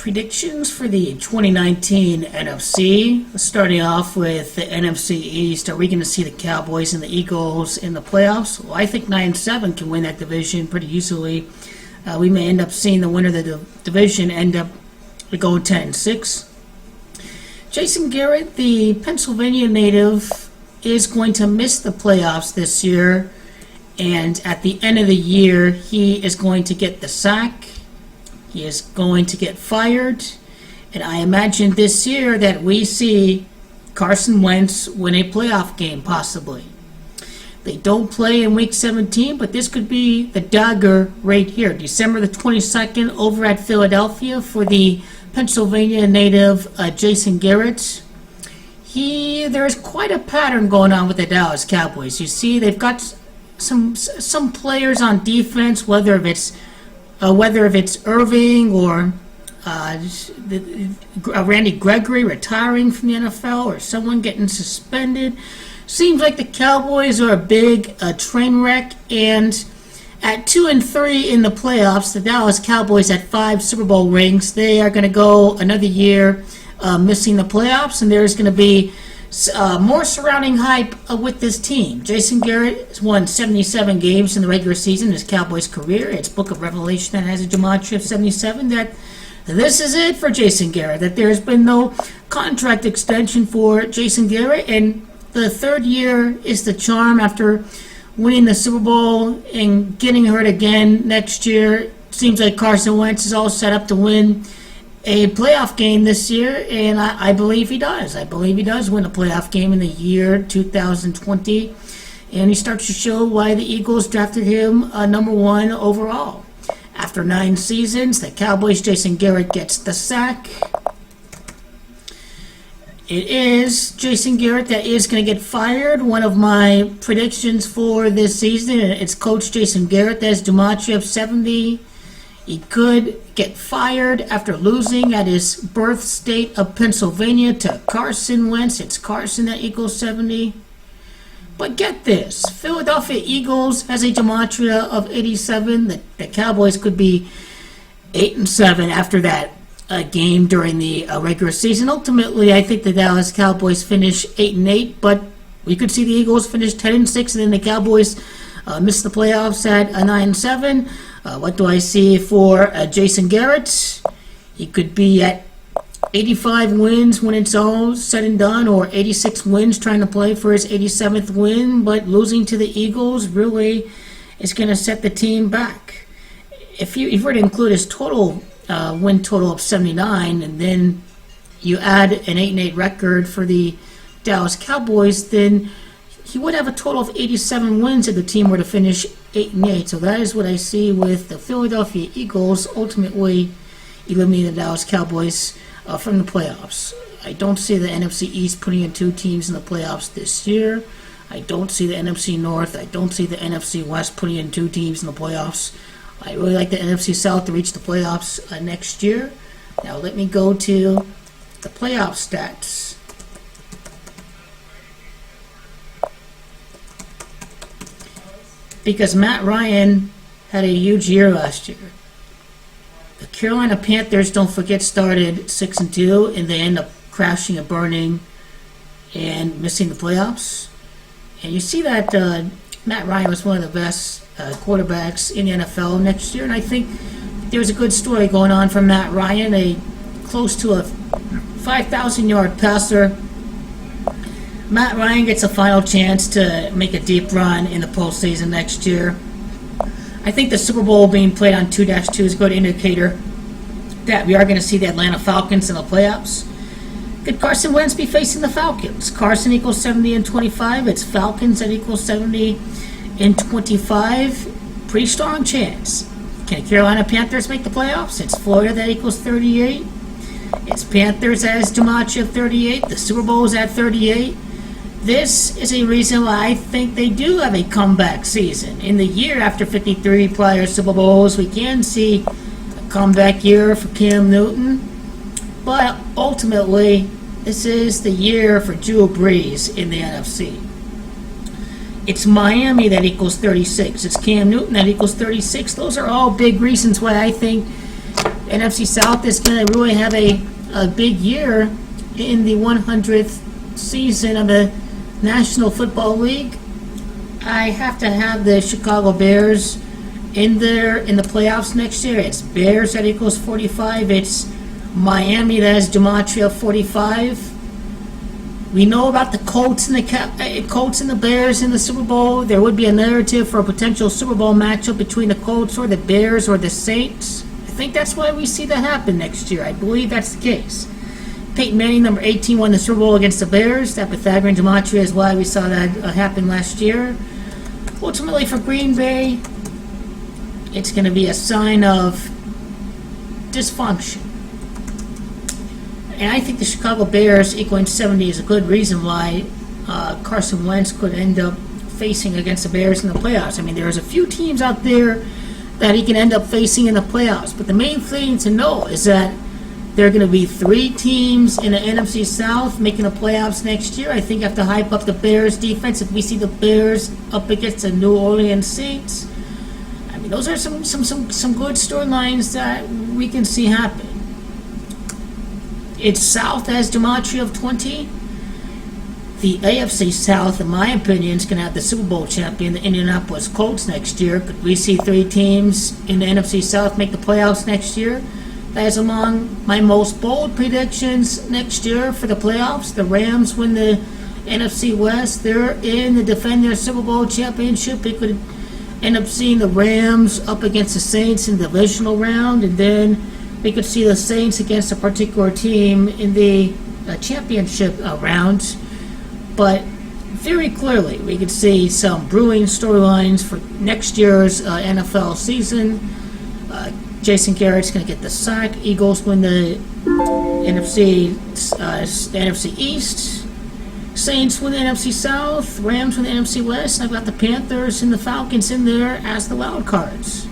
Predictions for the 2019 NFC. Starting off with the NFC East, are we going to see the Cowboys and the Eagles in the playoffs? Well, I think 9-7 can win that division pretty easily. We may end up seeing the winner of the division end up going 10-6. Jason Garrett, the Pennsylvania native, is going to miss the playoffs this year, and at the end of the year, he is going to get the sack. He is going to get fired, and I imagine this year that we see Carson Wentz win a playoff game, possibly. They don't play in Week 17, but this could be the dagger right here. December the 22nd over at Philadelphia for the Pennsylvania native Jason Garrett. There's quite a pattern going on with the Dallas Cowboys. You see, they've got some players on defense, whether it's Irving or Randy Gregory retiring from the NFL or someone getting suspended. Seems like the Cowboys are a big train wreck, and at 2-3 in the playoffs, the Dallas Cowboys at 5 Super Bowl rings. They are going to go another year missing the playoffs, and there's going to be more surrounding hype with this team. Jason Garrett has won 77 games in the regular season in his Cowboys career. It's Book of Revelation that has a gematria of 77. That this is it for Jason Garrett. That there's been no contract extension for Jason Garrett, and the third year is the charm after winning the Super Bowl and getting hurt again next year. Seems like Carson Wentz is all set up to win a playoff game this year, and I believe he does. I believe he does win a playoff game in the year 2020, and he starts to show why the Eagles drafted him number 1 overall. After 9 seasons, the Cowboys' Jason Garrett gets the sack. It is Jason Garrett that is going to get fired. One of my predictions for this season, it's Coach Jason Garrett that has gematria of 70. He could get fired after losing at his birth state of Pennsylvania to Carson Wentz. It's Carson that equals 70. But get this, Philadelphia Eagles has a gematria of 87. The Cowboys could be 8-7 after that game during the regular season. Ultimately, I think the Dallas Cowboys finish 8-8, but we could see the Eagles finish 10-6, and then the Cowboys miss the playoffs at 9-7. What do I see for Jason Garrett? He could be at 85 wins when it's all said and done, or 86 wins trying to play for his 87th win, but losing to the Eagles really is going to set the team back. If you were to include his total win total of 79, and then you add an 8-8 record for the Dallas Cowboys, then he would have a total of 87 wins if the team were to finish 8-8. So that is what I see with the Philadelphia Eagles ultimately eliminating the Dallas Cowboys from the playoffs. I don't see the NFC East putting in 2 teams in the playoffs this year. I don't see the NFC North. I don't see the NFC West putting in 2 teams in the playoffs. I really like the NFC South to reach the playoffs next year. Now let me go to the playoff stats. Because Matt Ryan had a huge year last year. The Carolina Panthers, don't forget, started 6-2, and they end up crashing and burning and missing the playoffs. And you see that Matt Ryan was one of the best quarterbacks in the NFL next year, and I think there's a good story going on from Matt Ryan, a close to a 5,000-yard passer. Matt Ryan gets a final chance to make a deep run in the postseason next year. I think the Super Bowl being played on 2-2 is a good indicator that we are going to see the Atlanta Falcons in the playoffs. Could Carson Wentz be facing the Falcons? Carson equals 70-25. It's Falcons that equals 70-25. Pretty strong chance. Can the Carolina Panthers make the playoffs? It's Florida that equals 38. It's Panthers that has gematria of 38. The Super Bowl is at 38. This is a reason why I think they do have a comeback season. In the year after 53 prior Super Bowls, we can see a comeback year for Cam Newton. But ultimately, this is the year for Drew Brees in the NFC. It's Miami that equals 36. It's Cam Newton that equals 36. Those are all big reasons why I think NFC South is going to really have a big year in the 100th season of the National Football League. I have to have the Chicago Bears in there in the playoffs next year. It's Bears that equals 45. It's Miami that has Gematria 45. We know about the Colts and the Bears in the Super Bowl. There would be a narrative for a potential Super Bowl matchup between the Colts or the Bears or the Saints. I think that's why we see that happen next year. I believe that's the case. Peyton Manning, number 18, won the Super Bowl against the Bears. That Pythagorean Gematria is why we saw that happen last year. Ultimately, for Green Bay, it's going to be a sign of dysfunction. And I think the Chicago Bears equaling 70 is a good reason why Carson Wentz could end up facing against the Bears in the playoffs. I mean, there's a few teams out there that he can end up facing in the playoffs. But the main thing to know is that there are going to be 3 teams in the NFC South making the playoffs next year. I think you have to hype up the Bears defense. If we see the Bears up against the New Orleans Saints, I mean, those are some good storylines that we can see happen. It's South as Gematria of 20. The AFC South, in my opinion, is going to have the Super Bowl champion, the Indianapolis Colts, next year. Could we see 3 teams in the NFC South make the playoffs next year? That is among my most bold predictions next year for the playoffs. The Rams win the NFC West. They're in the defending Super Bowl championship. We could end up seeing the Rams up against the Saints in the divisional round, and then we could see the Saints against a particular team in the championship round. But very clearly, we could see some brewing storylines for next year's NFL season. Jason Garrett's going to get the sack. Eagles win the NFC East. Saints win the NFC South. Rams win the NFC West. And I've got the Panthers and the Falcons in there as the wild cards.